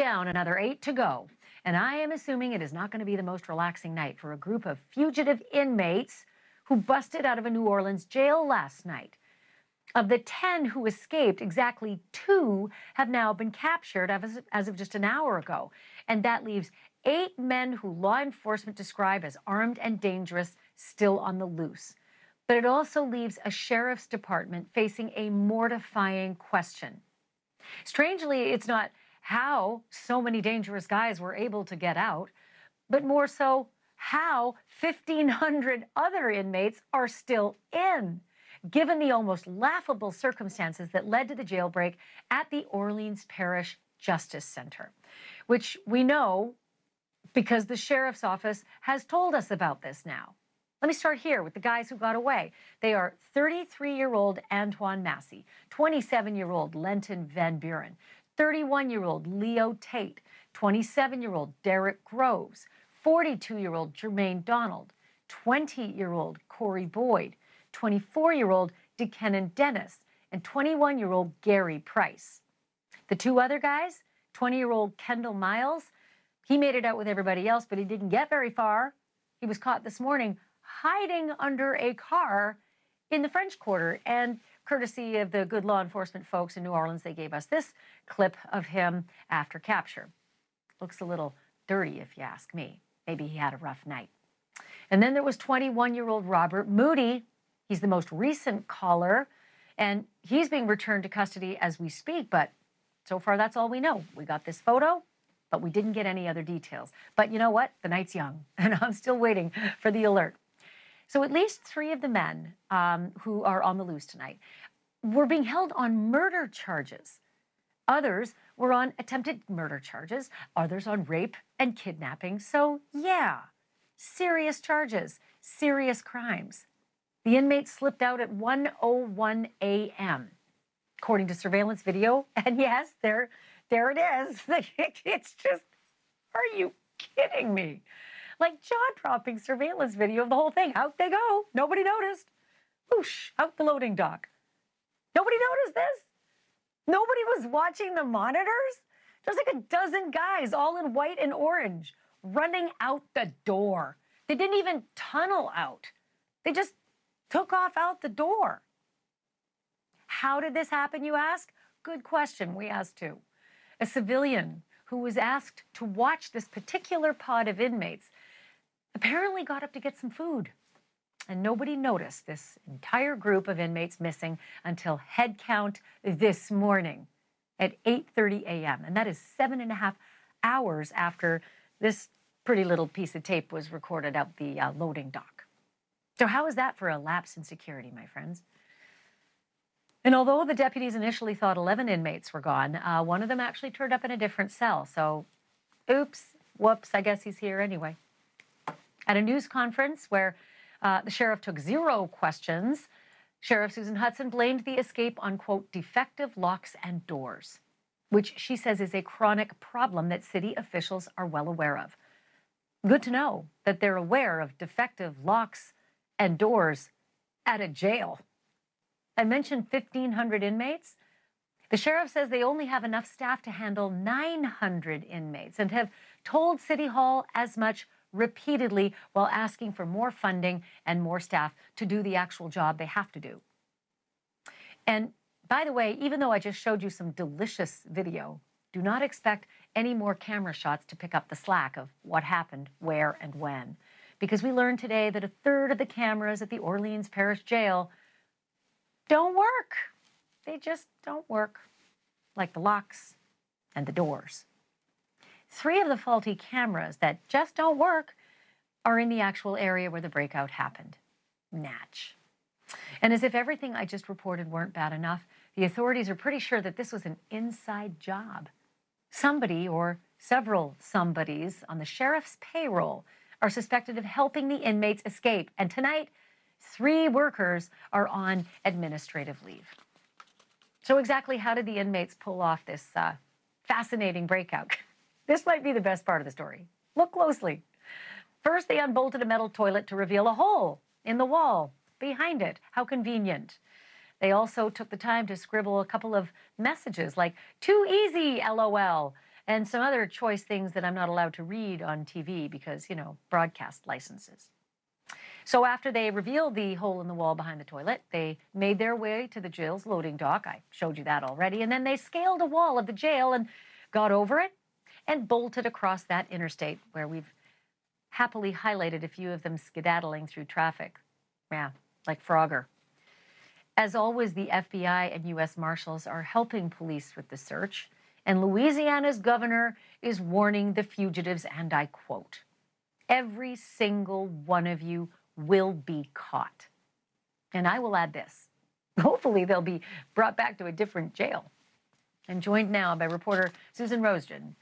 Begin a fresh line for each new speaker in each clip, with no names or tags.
down, another 8 to go. And I am assuming it is not going to be the most relaxing night for a group of fugitive inmates who busted out of a New Orleans jail last night. Of the 10 who escaped, exactly 2 have now been captured as of just an hour ago. And that leaves 8 men who law enforcement describe as armed and dangerous still on the loose. But it also leaves a sheriff's department facing a mortifying question. Strangely, it's not how so many dangerous guys were able to get out, but more so how 1,500 other inmates are still in, given the almost laughable circumstances that led to the jailbreak at the Orleans Parish Justice Center, which we know because the sheriff's office has told us about this now. Let me start here with the guys who got away. They are 33-year-old Antoine Massey, 27-year-old Lenton Van Buren, 31-year-old Leo Tate, 27-year-old Derek Groves, 42-year-old Jermaine Donald, 20-year-old Corey Boyd, 24-year-old DeKennon Dennis, and 21-year-old Gary Price. The 2 other guys, 20-year-old Kendall Miles, he made it out with everybody else, but he didn't get very far. He was caught this morning hiding under a car in the French Quarter. And courtesy of the good law enforcement folks in New Orleans, they gave us this clip of him after capture. Looks a little dirty, if you ask me. Maybe he had a rough night. And then there was 21-year-old Robert Moody. He's the most recent caller, and he's being returned to custody as we speak. But so far, that's all we know. We got this photo, but we didn't get any other details. But you know what? The night's young, and I'm still waiting for the alert. So at least 3 of the men who are on the loose tonight were being held on murder charges. Others were on attempted murder charges, others on rape and kidnapping. So yeah, serious charges, serious crimes. The inmates slipped out at 1:01 a.m., according to surveillance video. And yes, there it is. It's just, are you kidding me? Like jaw-dropping surveillance video of the whole thing. Out they go. Nobody noticed. Whoosh, out the loading dock. Nobody noticed this. Nobody was watching the monitors. There's like a dozen guys, all in white and orange, running out the door. They didn't even tunnel out. They just took off out the door. How did this happen, you ask? Good question. We asked too. A civilian who was asked to watch this particular pod of inmates apparently got up to get some food. And nobody noticed this entire group of inmates missing until head count this morning at 8:30 a.m. And that is 7.5 hours after this pretty little piece of tape was recorded out the loading dock. So how is that for a lapse in security, my friends? And although the deputies initially thought 11 inmates were gone, one of them actually turned up in a different cell. So, oops, whoops, I guess he's here anyway. At a news conference where the sheriff took 0 questions, Sheriff Susan Hudson blamed the escape on, quote, defective locks and doors, which she says is a chronic problem that city officials are well aware of. Good to know that they're aware of defective locks and doors at a jail. I mentioned 1,500 inmates. The sheriff says they only have enough staff to handle 900 inmates and have told City Hall as much repeatedly while asking for more funding and more staff to do the actual job they have to do. And by the way, even though I just showed you some delicious video, do not expect any more camera shots to pick up the slack of what happened, where, and when. Because we learned today that 1/3 of the cameras at the Orleans Parish Jail don't work. They just don't work, like the locks and the doors. 3 of the faulty cameras that just don't work are in the actual area where the breakout happened. Natch. And as if everything I just reported weren't bad enough, the authorities are pretty sure that this was an inside job. Somebody or several somebodies on the sheriff's payroll are suspected of helping the inmates escape. And tonight, 3 workers are on administrative leave. So exactly how did the inmates pull off this fascinating breakout? This might be the best part of the story. Look closely. First, they unbolted a metal toilet to reveal a hole in the wall behind it. How convenient. They also took the time to scribble a couple of messages like, "Too easy, LOL," and some other choice things that I'm not allowed to read on TV because, you know, broadcast licenses. So after they revealed the hole in the wall behind the toilet, they made their way to the jail's loading dock. I showed you that already. And then they scaled a wall of the jail and got over it and bolted across that interstate where we've happily highlighted a few of them skedaddling through traffic. Yeah, like Frogger. As always, the FBI and U.S. Marshals are helping police with the search. And Louisiana's governor is warning the fugitives, and I quote, "Every single one of you will be caught." And I will add this. Hopefully they'll be brought back to a different jail. I'm joined now by reporter Susan Rosden,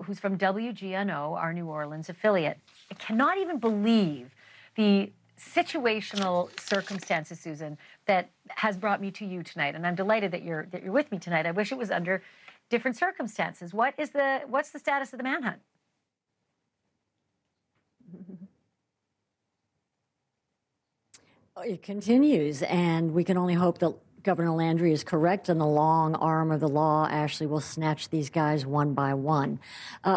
who's from WGNO, our New Orleans affiliate. I cannot even believe the situational circumstances, Susan, that has brought me to you tonight. And I'm delighted that you're with me tonight. I wish it was under different circumstances. What's the status of the manhunt?
It continues, and we can only hope that Governor Landry is correct and the long arm of the law actually will snatch these guys one by one.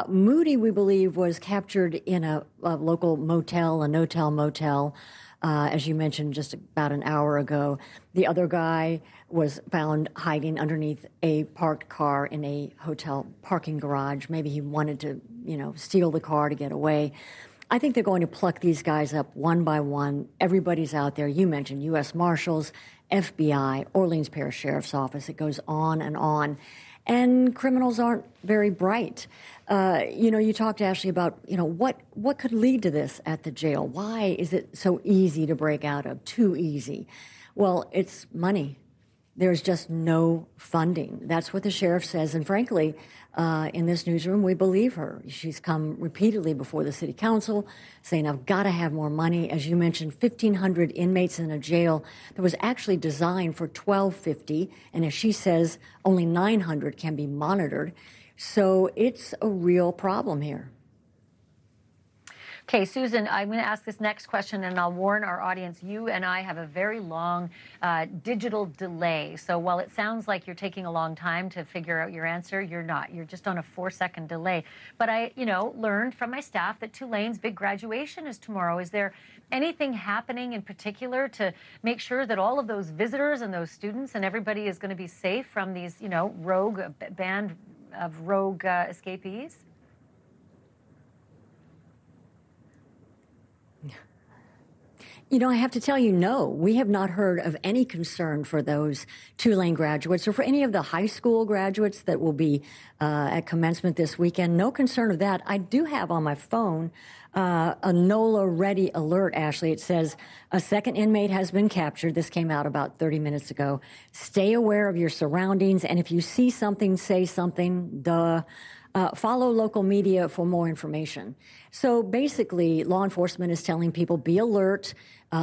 Moody, we believe, was captured in a local motel, a no-tell motel, as you mentioned just about an hour ago. The other guy was found hiding underneath a parked car in a hotel parking garage. Maybe he wanted to, you know, steal the car to get away. I think they're going to pluck these guys up one by one. Everybody's out there. You mentioned U.S. Marshals, FBI, Orleans Parish Sheriff's Office. It goes on. And criminals aren't very bright. You know, you talked to Ashleigh about, you know, what could lead to this at the jail? Why is it so easy to break out of? Too easy. Well, it's money. There's just no funding. That's what the sheriff says. And frankly, in this newsroom, we believe her. She's come repeatedly before the city council saying, I've got to have more money. As you mentioned, 1,500 inmates in a jail that was actually designed for 1,250. And as she says, only 900 can be monitored. So it's a real problem here.
Okay, Susan, I'm going to ask this next question, and I'll warn our audience, you and I have a very long digital delay. So while it sounds like you're taking a long time to figure out your answer, you're not. You're just on a 4-second delay. But I, you know, learned from my staff that Tulane's big graduation is tomorrow. Is there anything happening in particular to make sure that all of those visitors and those students and everybody is going to be safe from these, you know, band of rogue escapees?
You know, I have to tell you, no, we have not heard of any concern for those Tulane graduates or for any of the high school graduates that will be at commencement this weekend. No concern of that. I do have on my phone a NOLA ready alert, Ashleigh. It says a second inmate has been captured. This came out about 30 minutes ago. Stay aware of your surroundings. And if you see something, say something. Follow local media for more information. So basically, law enforcement is telling people, be alert.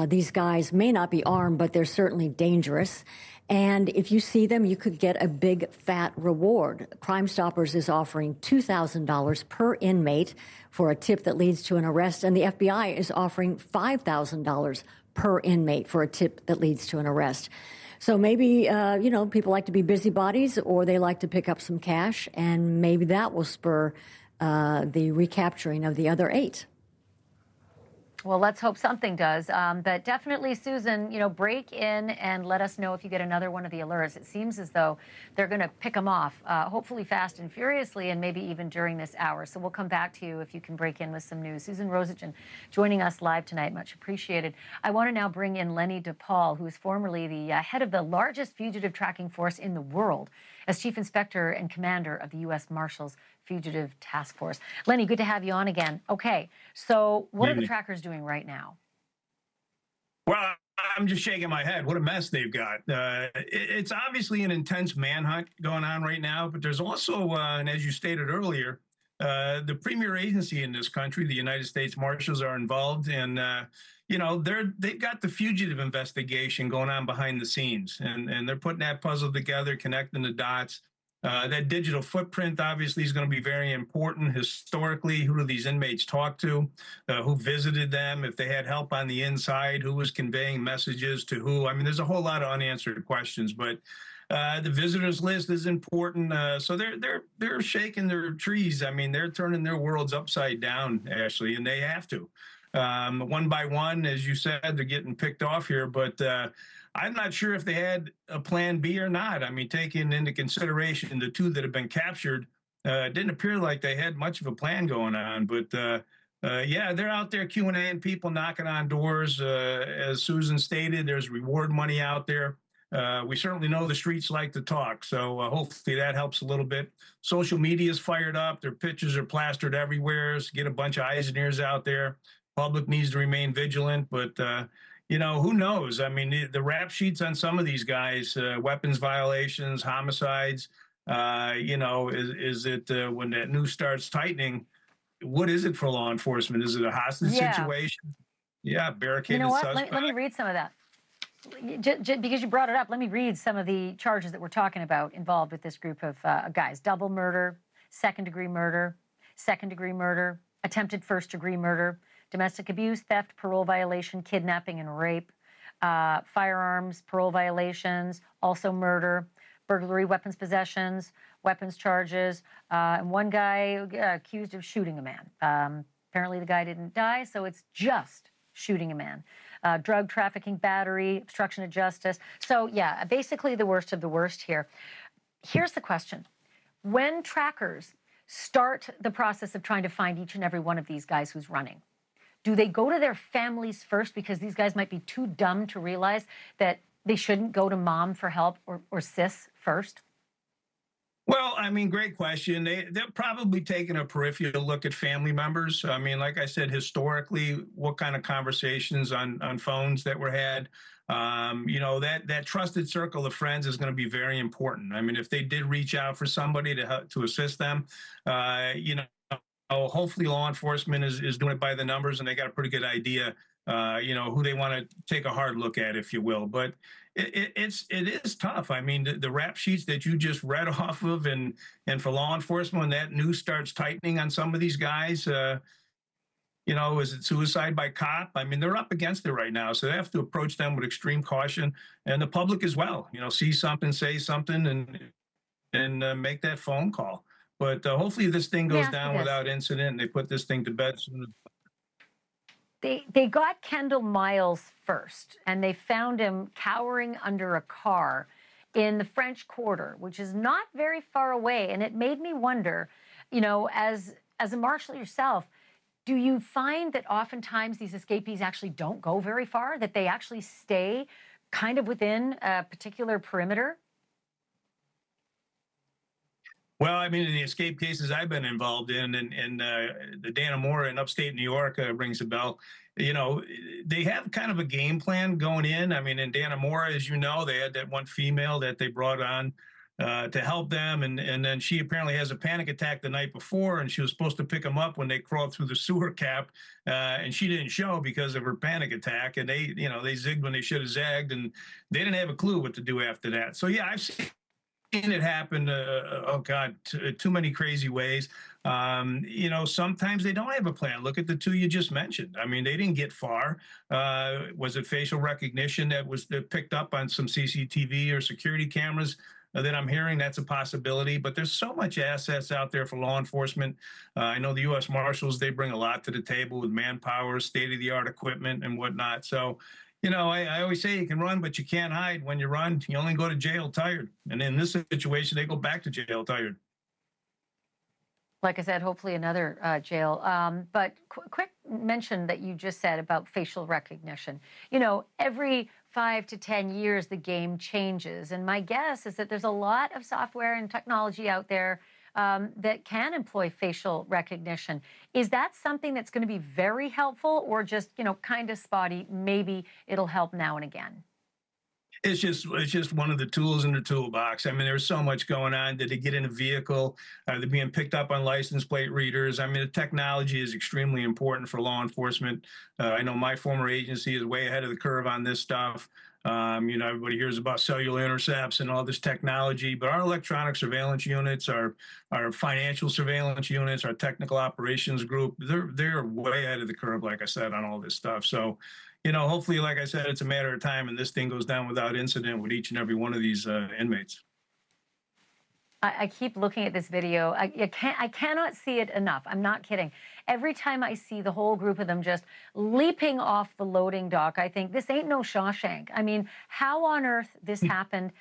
These guys may not be armed, but they're certainly dangerous. And if you see them, you could get a big, fat reward. Crime Stoppers is offering $2,000 per inmate for a tip that leads to an arrest, and the FBI is offering $5,000 per inmate for a tip that leads to an arrest. So maybe, you know, people like to be busybodies or they like to pick up some cash, and maybe that will spur the recapturing of the other 8.
Well, let's hope something does. But definitely, Susan, you know, break in and let us know if you get another one of the alerts. It seems as though they're going to pick them off, hopefully fast and furiously, and maybe even during this hour. So we'll come back to you if you can break in with some news. Susan Rosden joining us live tonight. Much appreciated. I want to now bring in Lenny DePaul, who is formerly the head of the largest fugitive tracking force in the world, as Chief Inspector and Commander of the U.S. Marshals Fugitive Task Force. Lenny, good to have you on again. Okay, so what are the trackers doing right now?
Well, I'm just shaking my head. What a mess they've got. It's obviously an intense manhunt going on right now, but there's also, and as you stated earlier, the premier agency in this country, the United States Marshals, are involved, and you know, they've got the fugitive investigation going on behind the scenes, and they're putting that puzzle together, connecting the dots. That digital footprint obviously is going to be very important historically. Who do these inmates talk to? Who visited them? If they had help on the inside, who was conveying messages to who? I mean, there's a whole lot of unanswered questions, but The visitors list is important. So they're shaking their trees. I mean, they're turning their worlds upside down, Ashley, and they have to. One by one, as you said, they're getting picked off here, but I'm not sure if they had a plan B or not. I mean, taking into consideration the two that have been captured, it didn't appear like they had much of a plan going on. But yeah, they're out there Q&A and people knocking on doors. As Susan stated, there's reward money out there. We certainly know the streets like to talk, so hopefully that helps a little bit. Social media is fired up. Their pictures are plastered everywhere. So get a bunch of eyes and ears out there. Public needs to remain vigilant, but you know, who knows? I mean, the rap sheets on some of these guys, weapons violations, homicides, you know, is it when that news starts tightening, what is it for law enforcement? Is it a hostage situation? Yeah,
You
barricaded
know what?
suspect.
Let me read some of that. Because you brought it up, let me read some of the charges that we're talking about involved with this group of guys. Double murder, second-degree murder, attempted first-degree murder, domestic abuse, theft, parole violation, kidnapping, and rape, firearms, parole violations, also murder, burglary, weapons possessions, weapons charges, and one guy accused of shooting a man. Apparently the guy didn't die, so it's just shooting a man. Drug trafficking, battery, obstruction of justice. So yeah, basically the worst of the worst here. Here's the question. When trackers start the process of trying to find each and every one of these guys who's running, do they go to their families first because these guys might be too dumb to realize that they shouldn't go to mom for help or sis first?
Well, I mean, great question. They're probably taking a peripheral look at family members. I mean, like I said, historically, what kind of conversations on phones that were had. You know, that trusted circle of friends is going to be very important. I mean, if they did reach out for somebody to help, to assist them, you know, hopefully law enforcement is doing it by the numbers and they got a pretty good idea, you know, who they want to take a hard look at, if you will. But it is tough. I mean, the rap sheets that you just read off of, and for law enforcement, when that news starts tightening on some of these guys, you know, is it suicide by cop? I mean, they're up against it right now, so they have to approach them with extreme caution, and the public as well. You know, see something, say something, and make that phone call. But hopefully, this thing goes down without incident, and they put this thing to bed soon.
They got Kendall Miles first, and they found him cowering under a car in the French Quarter, which is not very far away. And it made me wonder, you know, as a marshal yourself, do you find that oftentimes these escapees actually don't go very far, that they actually stay kind of within a particular perimeter?
Well, I mean, in the escape cases I've been involved in, and the Dannemora in upstate New York rings a bell. You know, they have kind of a game plan going in. I mean, in Dannemora, as you know, they had that one female that they brought on to help them, and then she apparently has a panic attack the night before, and she was supposed to pick them up when they crawled through the sewer cap, and she didn't show because of her panic attack, and they, you know, they zigged when they should have zagged, and they didn't have a clue what to do after that. So yeah, I've seen it happen, oh God, too many crazy ways. You know, sometimes they don't have a plan. Look at the two you just mentioned. I mean, they didn't get far. Was it facial recognition that picked up on some CCTV or security cameras that I'm hearing? That's a possibility. But there's so much assets out there for law enforcement. I know the U.S. Marshals, they bring a lot to the table with manpower, state-of-the-art equipment, and whatnot. So, you know, I always say you can run, but you can't hide. When you run, you only go to jail tired. And in this situation, they go back to jail tired.
Like I said, hopefully another jail. But quick mention that you just said about facial recognition. You know, every 5 to 10 years, the game changes. And my guess is that there's a lot of software and technology out there that can employ facial recognition. Is that something that's going to be very helpful, or just, you know, kind of spotty? Maybe it'll help now and again.
It's just one of the tools in the toolbox. I mean, there's so much going on. Did they get in a vehicle? They're being picked up on license plate readers. I mean, the technology is extremely important for law enforcement. I know my former agency is way ahead of the curve on this stuff. Everybody hears about cellular intercepts and all this technology, but our electronic surveillance units, our financial surveillance units, our technical operations group, they're way ahead of the curve, like I said, on all this stuff. So, hopefully, like I said, it's a matter of time, and this thing goes down without incident with each and every one of these inmates.
I keep looking at this video. I cannot see it enough. I'm not kidding. Every time I see the whole group of them just leaping off the loading dock, I think this ain't no Shawshank. I mean, how on earth this happened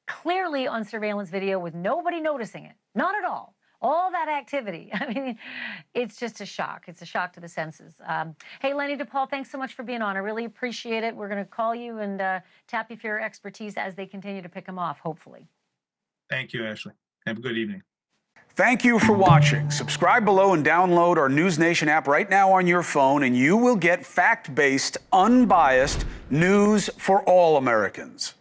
clearly on surveillance video with nobody noticing it? Not at all. All that activity. I mean, it's just a shock. It's a shock to the senses. Hey, Lenny DePaul, thanks so much for being on. I really appreciate it. We're going to call you and tap you for your expertise as they continue to pick them off, hopefully.
Thank you, Ashleigh. Have a good evening.
Thank you for watching. Subscribe below and download our NewsNation app right now on your phone, and you will get fact-based, unbiased news for all Americans.